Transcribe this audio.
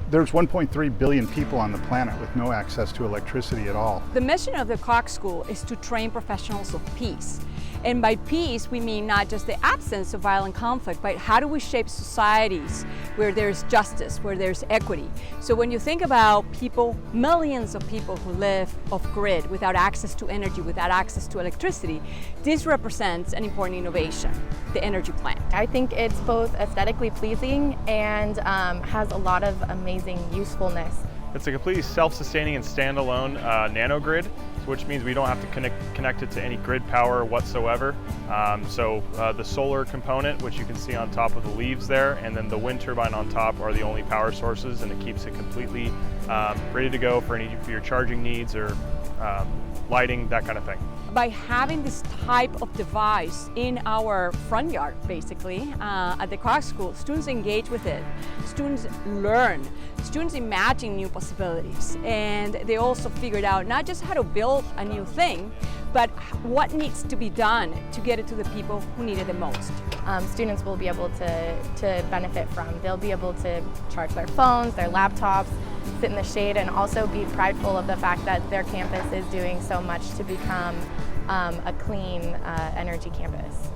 There's 1.3 billion people on the planet with no access to electricity at all. The mission of the Koch School is to train professionals of peace. And by peace, we mean not just the absence of violent conflict, but how do we shape societies where there's justice, where there's equity. So when you think about people, millions of people who live off-grid without access to energy, without access to electricity, this represents an important innovation, the EnergiPlant. I think it's both aesthetically pleasing and has a lot of amazing usefulness. It's a completely self-sustaining and standalone nanogrid, which means we don't have to connect it to any grid power whatsoever. The solar component, which you can see on top of the leaves there, and then the wind turbine on top are the only power sources, and it keeps it completely ready to go for any of your charging needs or lighting, that kind of thing. By having this type of device in our front yard, basically, at the Koch School, students engage with it. Students learn. Students imagine new possibilities. And they also figured out not just how to build a new thing, but what needs to be done to get it to the people who need it the most. Students will be able to benefit from. They'll be able to charge their phones, their laptops, sit in the shade, and also be prideful of the fact that their campus is doing so much to become a clean energy campus.